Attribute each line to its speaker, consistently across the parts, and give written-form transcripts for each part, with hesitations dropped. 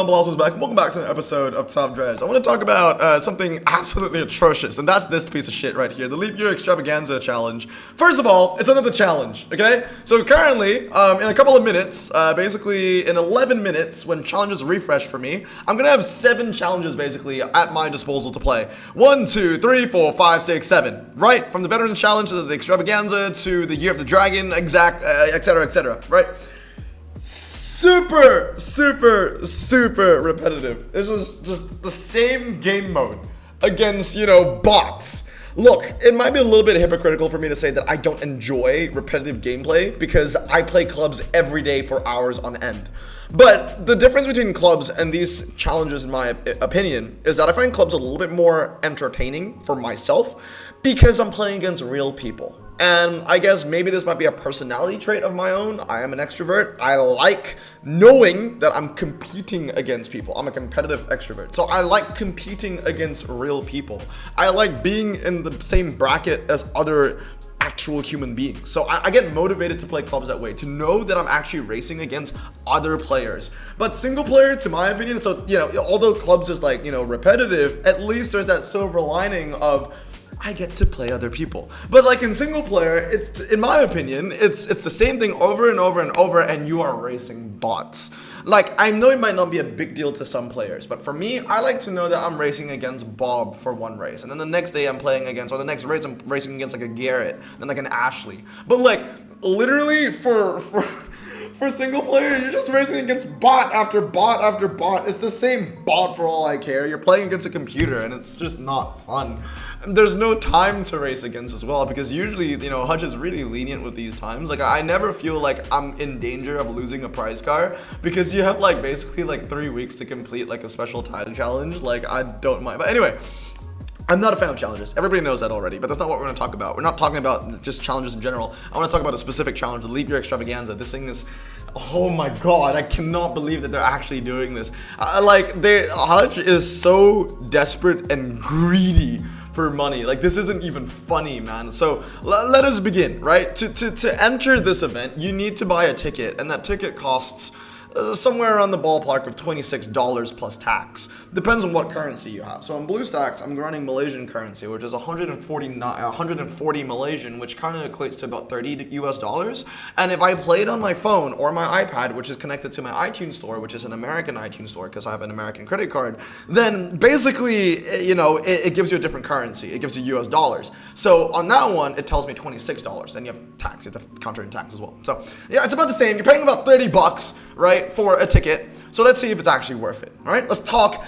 Speaker 1: everyone, Blossoms back. Welcome back to an episode of Top Dredge. I want to talk about something absolutely atrocious, and that's this piece of shit right here, the Leap Year Extravaganza Challenge. First of all, it's another challenge, okay? So currently, in a couple of minutes, basically in 11 minutes, when challenges refresh for me, I'm gonna have 7 challenges basically at my disposal to play. 1, 2, 3, 4, 5, 6, 7. Right? From the Veterans Challenge to the Extravaganza to the Year of the Dragon, etc., right? Super repetitive. It's just the same game mode against, bots. Look, it might be a little bit hypocritical for me to say that I don't enjoy repetitive gameplay because I play clubs every day for hours on end. But the difference between clubs and these challenges, in my opinion, is that I find clubs a little bit more entertaining for myself because I'm playing against real people. And I guess maybe this might be a personality trait of my own. I am an extrovert. I like knowing that I'm competing against people. I'm a competitive extrovert. So I like competing against real people. I like being in the same bracket as other actual human beings. So I get motivated to play clubs that way, to know that I'm actually racing against other players. But single player, to my opinion, so, although clubs is repetitive, at least there's that silver lining of I get to play other people. But like in single player, it's, in my opinion, it's the same thing over and over and over, and you are racing bots. Like, I know it might not be a big deal to some players, but for me, I like to know that I'm racing against Bob for one race, and then the next day I'm playing against, or the next race I'm racing against like a Garrett, then like an Ashley. But like, literally for single player, you're just racing against bot after bot after bot. It's the same bot for all I care. You're playing against a computer, and it's just not fun. There's no time to race against as well, because usually, Hutch is really lenient with these times. Like, I never feel like I'm in danger of losing a prize car, because you have basically 3 weeks to complete a special title challenge. Like, I don't mind. But anyway, I'm not a fan of challenges. Everybody knows that already, but that's not what we're going to talk about. We're not talking about just challenges in general. I want to talk about a specific challenge, the Leap Year Extravaganza. This thing is, oh my god, I cannot believe that they're actually doing this. Hutch is so desperate and greedy for money. This isn't even funny, man. So let us begin, right? To enter this event, you need to buy a ticket, and that ticket costs somewhere around the ballpark of $26 plus tax. Depends on what currency you have. So on BlueStacks, I'm running Malaysian currency, which is 140 Malaysian, which kind of equates to about $30 US. And if I play it on my phone or my iPad, which is connected to my iTunes store, which is an American iTunes store because I have an American credit card, then basically, it gives you a different currency. It gives you US dollars. So on that one, it tells me $26. Then you have tax. You have to counter in tax as well. So yeah, it's about the same. You're paying about $30, right, for a ticket. So let's see if it's actually worth it. All right, let's talk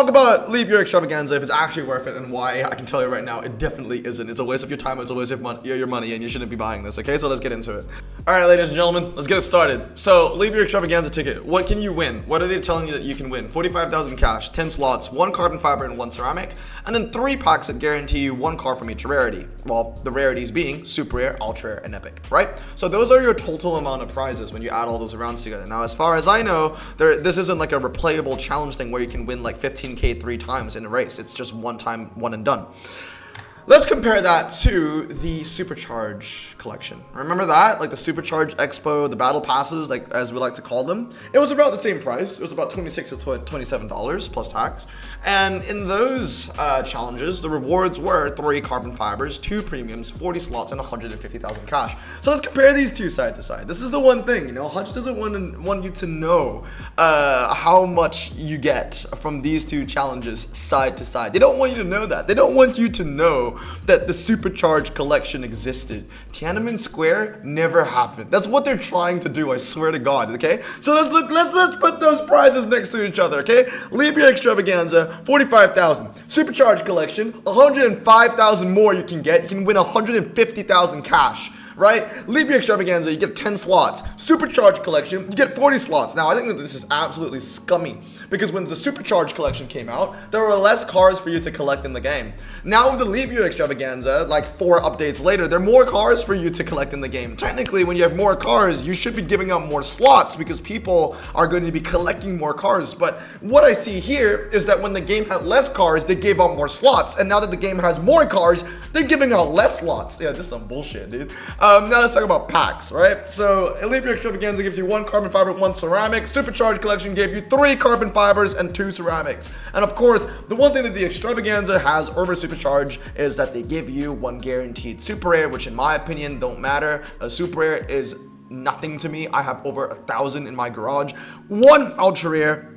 Speaker 1: about Leap Year Extravaganza, if it's actually worth it, and why. I can tell you right now, it definitely isn't. It's a waste of your time. It's a waste of your money, and you shouldn't be buying this. Okay, so let's get into it. All right, ladies and gentlemen, let's get it started. So Leap Year Extravaganza ticket. What can you win? What are they telling you that you can win? 45,000 cash, 10 slots, 1 carbon fiber and 1 ceramic, and then 3 packs that guarantee you 1 card from each rarity. Well, the rarities being super rare, ultra rare, and epic, right? So those are your total amount of prizes when you add all those rounds together. Now, as far as I know, this isn't like a replayable challenge thing where you can win 15K 3 times in a race. It's just one time, one and done. Let's compare that to the Supercharge collection. Remember that? Like the Supercharge Expo, the battle passes, as we like to call them. It was about the same price. It was about $26 to $27 plus tax. And in those challenges, the rewards were 3 carbon fibers, 2 premiums, 40 slots, and 150,000 cash. So let's compare these two side to side. This is the one thing, Hutch doesn't want you to know how much you get from these two challenges side to side. They don't want you to know that. They don't want you to know that the Supercharge collection existed. Tiananmen Square never happened. That's what they're trying to do, I swear to God, okay? So let's put those prizes next to each other, okay? Leap Year Extravaganza, 45,000. Supercharge collection, 105,000 more you can get. You can win 150,000 cash. Right? Leap Year Extravaganza, you get 10 slots. Supercharge collection, you get 40 slots. Now, I think that this is absolutely scummy because when the Supercharge collection came out, there were less cars for you to collect in the game. Now, with the Leap Year Extravaganza, 4 updates later, there are more cars for you to collect in the game. Technically, when you have more cars, you should be giving out more slots because people are going to be collecting more cars. But what I see here is that when the game had less cars, they gave out more slots. And now that the game has more cars, they're giving out less slots. Yeah, this is some bullshit, dude. Now let's talk about packs, right? So Elite Beer Extravaganza gives you 1 carbon fiber, 1 ceramic. Supercharged Collection gave you 3 carbon fibers and 2 ceramics. And of course, the one thing that the Extravaganza has over Supercharged is that they give you 1 guaranteed super rare, which in my opinion don't matter. A super rare is nothing to me. I have over 1,000 in my garage. 1 ultra rare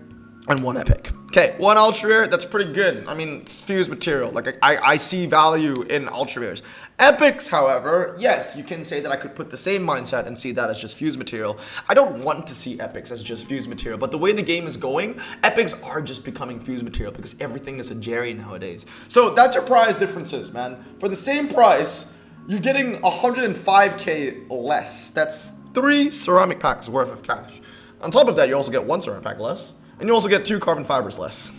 Speaker 1: and 1 epic. Okay, 1 ultra rare, that's pretty good. I mean, it's fused material. Like, I see value in ultra rares. Epics, however, yes, you can say that I could put the same mindset and see that as just fused material. I don't want to see epics as just fused material, but the way the game is going, epics are just becoming fused material because everything is a Jerry nowadays. So that's your price differences, man. For the same price, you're getting 105k less. That's 3 ceramic packs worth of cash. On top of that, you also get 1 ceramic pack less. And you also get 2 carbon fibers less.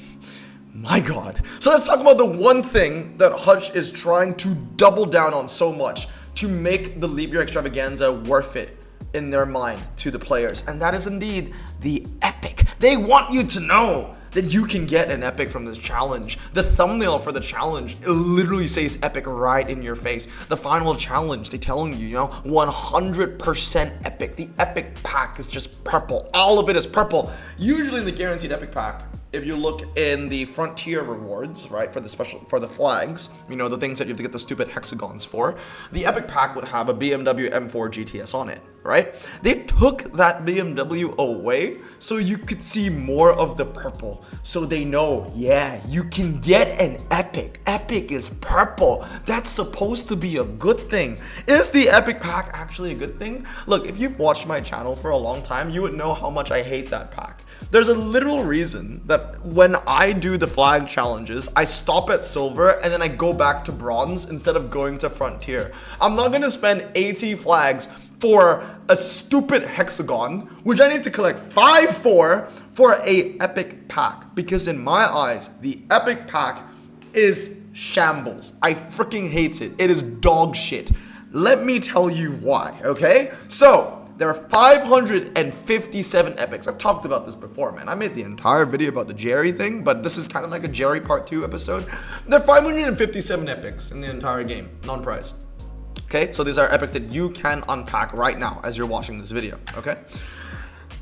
Speaker 1: My God. So let's talk about the one thing that Hutch is trying to double down on so much to make the Leap Year Extravaganza worth it in their mind to the players. And that is indeed the epic. They want you to know that you can get an epic from this challenge. The thumbnail for the challenge, it literally says epic right in your face. The final challenge, they're telling you, 100% epic. The epic pack is just purple. All of it is purple. Usually in the guaranteed epic pack, if you look in the frontier rewards, right, for the flags, the things that you have to get the stupid hexagons for, the epic pack would have a BMW M4 GTS on it, right? They took that BMW away so you could see more of the purple. So they know, yeah, you can get an epic. Epic is purple. That's supposed to be a good thing. Is the epic pack actually a good thing? Look, if you've watched my channel for a long time, you would know how much I hate that pack. There's a literal reason that when I do the flag challenges, I stop at silver and then I go back to bronze instead of going to frontier. I'm not going to spend 80 flags for a stupid hexagon, which I need to collect 5 for a epic pack. Because in my eyes, the epic pack is shambles. I freaking hate it. It is dog shit. Let me tell you why, okay? So, there are 557 epics. I've talked about this before, man. I made the entire video about the Jerry thing, but this is kind of like a Jerry part 2 episode. There are 557 epics in the entire game, non-prize. Okay, so these are epics that you can unpack right now as you're watching this video, okay?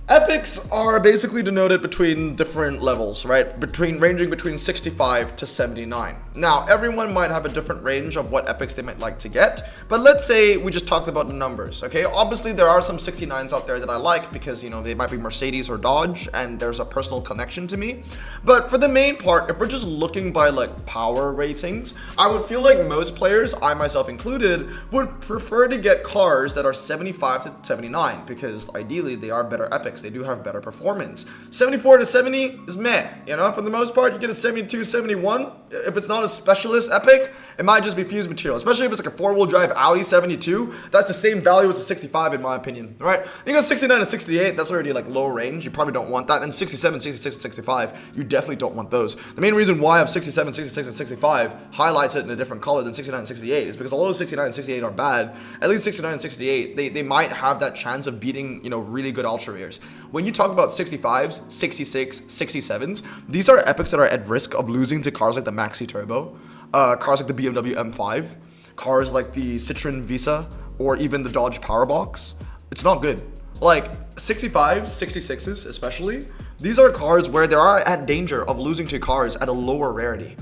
Speaker 1: Epics are basically denoted between different levels, right? Ranging between 65 to 79. Now, everyone might have a different range of what epics they might like to get, but let's say we just talked about the numbers, okay? Obviously, there are some 69s out there that I like because, they might be Mercedes or Dodge, and there's a personal connection to me. But for the main part, if we're just looking by, power ratings, I would feel like most players, I myself included, would prefer to get cars that are 75 to 79 because ideally they are better epics. They do have better performance. 74 to 70 is meh, for the most part. You get a 72, 71. If it's not a specialist epic, it might just be fused material, especially if it's like a 4-wheel drive Audi 72. That's the same value as a 65 in my opinion, right? You got 69 to 68, that's already low range. You probably don't want that. And 67, 66, and 65, you definitely don't want those. The main reason why I have 67, 66, and 65 highlights it in a different color than 69 and 68 is because although 69 and 68 are bad, at least 69 and 68, they might have that chance of beating, really good ultra rares. When you talk about 65s, 66, 67s, these are epics that are at risk of losing to cars like the Maxi Turbo, cars like the BMW M5, cars like the Citroen Visa, or even the Dodge Powerbox. It's not good. 65s, 66s especially, these are cars where they are at danger of losing to cars at a lower rarity.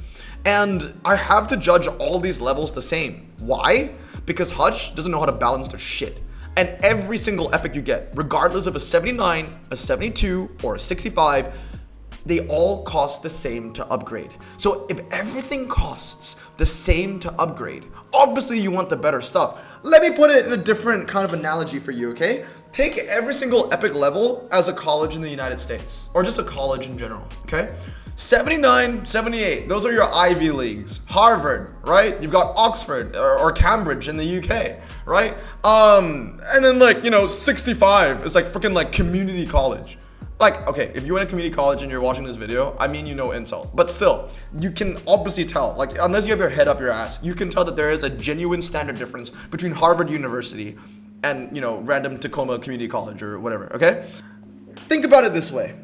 Speaker 1: And I have to judge all these levels the same. Why? Because Hutch doesn't know how to balance their shit. And every single epic you get, regardless of a 79, a 72, or a 65, they all cost the same to upgrade. So if everything costs the same to upgrade, obviously you want the better stuff. Let me put it in a different kind of analogy for you, okay? Take every single epic level as a college in the United States, or just a college in general, okay? 79, 78, those are your Ivy Leagues. Harvard, right? You've got Oxford or Cambridge in the UK, right? And then 65 is freaking community college. Okay, if you went to community college and you're watching this video, I mean insult. But still, you can obviously tell, unless you have your head up your ass, you can tell that there is a genuine standard difference between Harvard University and, random Tacoma Community College or whatever, okay? Think about it this way.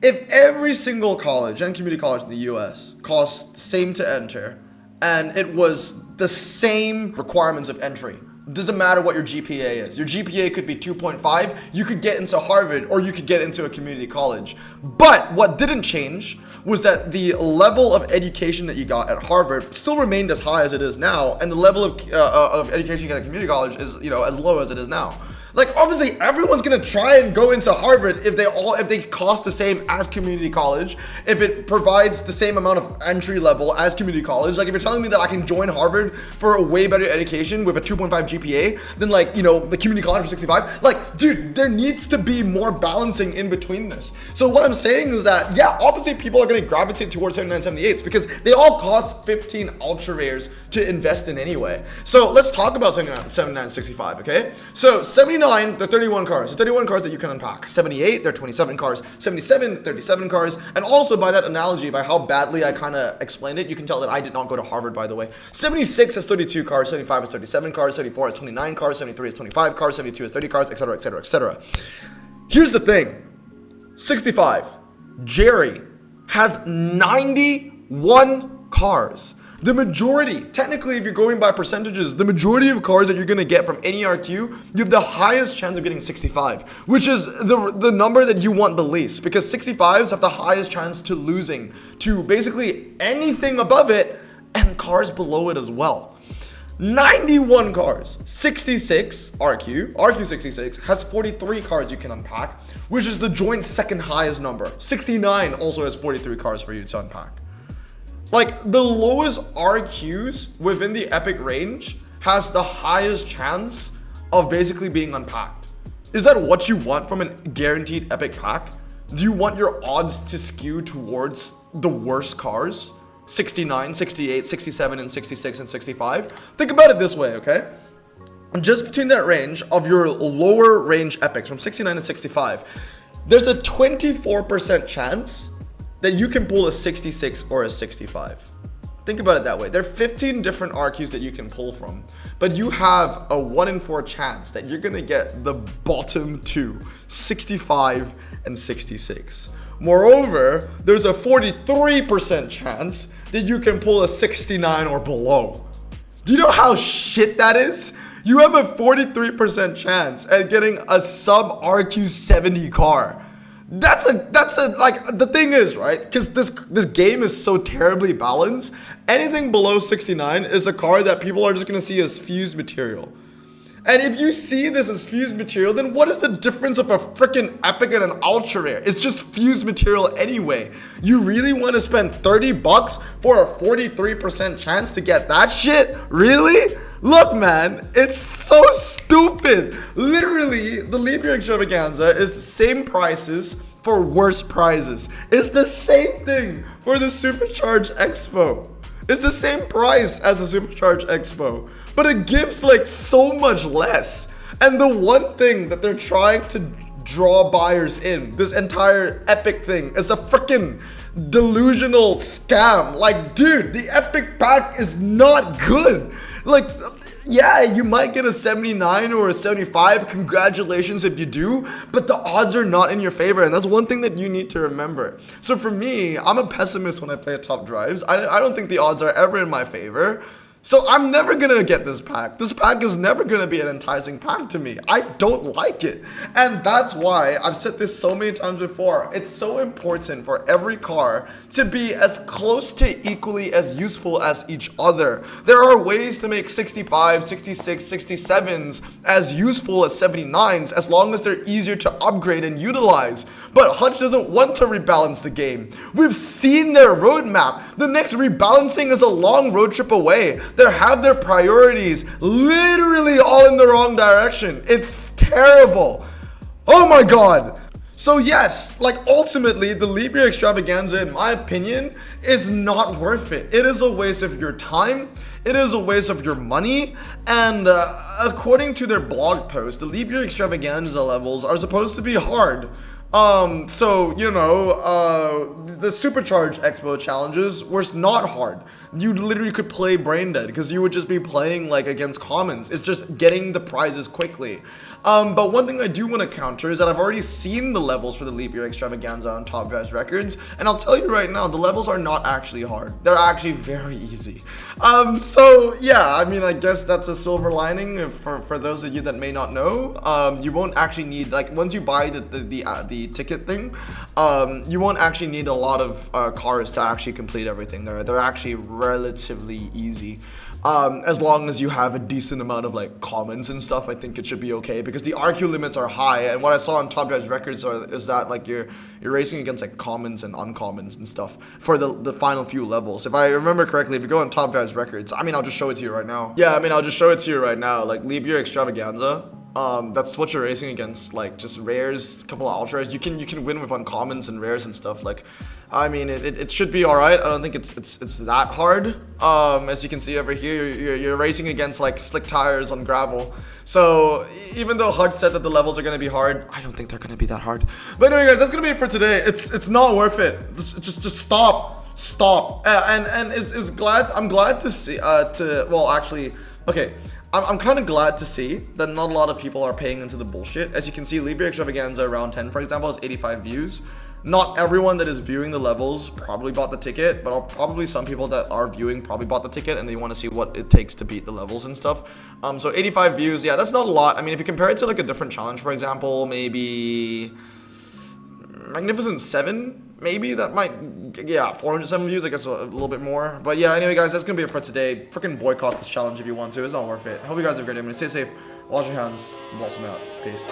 Speaker 1: If every single college and community college in the US costs the same to enter, and it was the same requirements of entry Doesn't matter what your GPA is. Your GPA could be 2.5. You could get into Harvard or you could get into a community college. But what didn't change was that the level of education that you got at Harvard still remained as high as it is now, and the level of education you get at community college is, as low as it is now. Like, obviously, everyone's gonna try and go into Harvard if they cost the same as community college, if it provides the same amount of entry level as community college. Like, if you're telling me that I can join Harvard for a way better education with a 2.5 GPA than, like, the community college for 65, like, dude, there needs to be more balancing in between this. So what I'm saying is that, yeah, obviously people are gonna gravitate towards 7978s because they all cost 15 ultra rares to invest in anyway. So let's talk about 7965, okay? So 79, they're 31 cars. So 31 cars that you can unpack. 78, they're 27 cars. 77, 37 cars. And also by that analogy, by how badly I kind of explained it, you can tell that I did not go to Harvard, by the way. 76 has 32 cars. 75 is 37 cars. 74 is 29 cars. 73 is 25 cars. 72 is 30 cars, etc., etc., etc. Here's the thing. 65, Jerry has 91 cars. The majority, technically if you're going by percentages, the majority of cars that you're going to get from any RQ, you have the highest chance of getting 65, which is the number that you want the least, because 65s have the highest chance to losing to basically anything above it and cars below it as well. 91 cars, 66 RQ 66 has 43 cars you can unpack, which is the joint second highest number. 69 also has 43 cars for you to unpack. Like, the lowest RQs within the epic range has the highest chance of basically being unpacked. Is that what you want from a guaranteed epic pack? Do you want your odds to skew towards the worst cars? 69, 68, 67, and 66, and 65? Think about it this way, okay? Just between that range of your lower range epics, from 69 to 65, there's a 24% chance that you can pull a 66 or a 65. Think about it that way. There are 15 different RQs that you can pull from, but you have a 1 in 4 chance that you're gonna get the bottom two, 65 and 66. Moreover, there's a 43% chance that you can pull a 69 or below. Do you know how shit that is? You have a 43% chance at getting a sub RQ 70 car. That's a like, the thing is, right? Because this game is so terribly balanced. Anything below 69 is a car that people are just gonna see as fused material. And if you see this as fused material, then what is the difference of a freaking epic and an ultra rare? It's just fused material anyway. You really want to spend $30 for a 43% chance to get that shit? Really? Look, man, it's so stupid. Literally, the Leap Year Extravaganza is the same prices for worse prizes. It's the same thing for the Supercharged Expo. It's the same price as the Supercharged Expo, but it gives like so much less. And the one thing that they're trying to draw buyers in, this entire epic thing, is a freaking delusional scam. Like, dude, the epic pack is not good. Like, yeah, you might get a 79 or a 75. Congratulations if you do, but the odds are not in your favor, and that's one thing that you need to remember. So for me, I'm a pessimist when I play top drives. I don't think the odds are ever in my favor. So I'm never gonna get this pack. This pack is never gonna be an enticing pack to me. I don't like it. And that's why I've said this so many times before. It's so important for every car to be as close to equally as useful as each other. There are ways to make 65, 66, 67s as useful as 79s as long as they're easier to upgrade and utilize. But Hutch doesn't want to rebalance the game. We've seen their roadmap. The next rebalancing is a long road trip away. They have their priorities literally all in the wrong direction. It's terrible. Oh my god. So yes, like ultimately the Leap Year Extravaganza, in my opinion, is not worth it. It is a waste of your time. It is a waste of your money. And according to their blog post, the Leap Year Extravaganza levels are supposed to be hard. So, the Supercharged Expo challenges were not hard. You literally could play brain dead because you would just be playing like against commons. It's just getting the prizes quickly. But one thing I do want to counter is that I've already seen the levels for the Leap Year Extravaganza on Top Drives Records, and I'll tell you right now, the levels are not actually hard. They're actually very easy. So yeah, I mean, I guess that's a silver lining for those of you that may not know. You won't actually need, like, once you buy the ticket thing, you won't actually need a lot of cars to actually complete everything. They're actually relatively easy. As long as you have a decent amount of like commons and stuff, I think it should be okay because the RQ limits are high. And what I saw on Top Drives Records is that like you're racing against like commons and uncommons and stuff for the final few levels. If I remember correctly, if you go on Top Drives Records, I mean, I'll just show it to you right now. Yeah, I mean, I'll just show it to you right now. Like Leap Year Extravaganza. That's what you're racing against, like just rares, a couple of ultras. You can win with uncommons and rares and stuff. Like, I mean, it should be all right. I don't think it's that hard. As you can see over here, you're racing against like slick tires on gravel. So even though Hud said that the levels are gonna be hard, I don't think they're gonna be that hard. But anyway, guys, that's gonna be it for today. It's not worth it. Just stop. I'm glad to see. Well, actually, okay. I'm kind of glad to see that not a lot of people are paying into the bullshit. As you can see, Leap Year Extravaganza round 10, for example, has 85 views. Not everyone that is viewing the levels probably bought the ticket, but probably some people that are viewing probably bought the ticket and they want to see what it takes to beat the levels and stuff. So 85 views, yeah, that's not a lot. I mean, if you compare it to like a different challenge, for example, maybe Magnificent 7, maybe that might, yeah, 407 views, I guess a little bit more. But yeah, anyway, guys, that's gonna be it for today. Freaking boycott this challenge if you want to. It's not worth it. I hope you guys have a great day. Stay safe, wash your hands, and blossom out. Peace.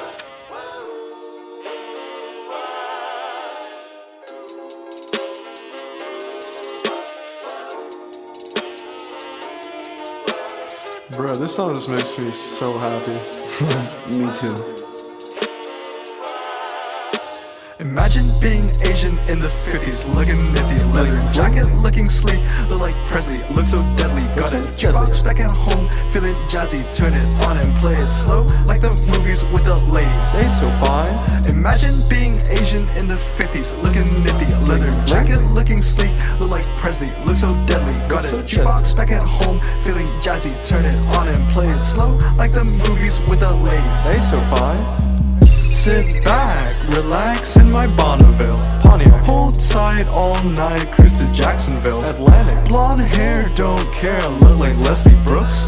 Speaker 2: Bro, this song just makes me so happy.
Speaker 3: Me too.
Speaker 4: Imagine being Asian in the 50s, looking nifty, leather jacket, looking sleek, look like Presley, look so deadly. Got a jukebox back at home, feeling jazzy, turn it on and play it slow, like the movies with the ladies.
Speaker 2: They so fine.
Speaker 4: Imagine being Asian in the 50s, looking nifty, leather jacket, looking sleek, look like Presley, look so deadly. Got a jukebox back at home, feeling jazzy, turn it on and play it slow, like the movies with the ladies.
Speaker 2: They so fine.
Speaker 4: Sit back, relax in my Bonneville
Speaker 2: Pontiac.
Speaker 4: Hold tight all night, cruise to Jacksonville
Speaker 2: Atlantic.
Speaker 4: Blonde hair, don't care, look like Leslie Brooks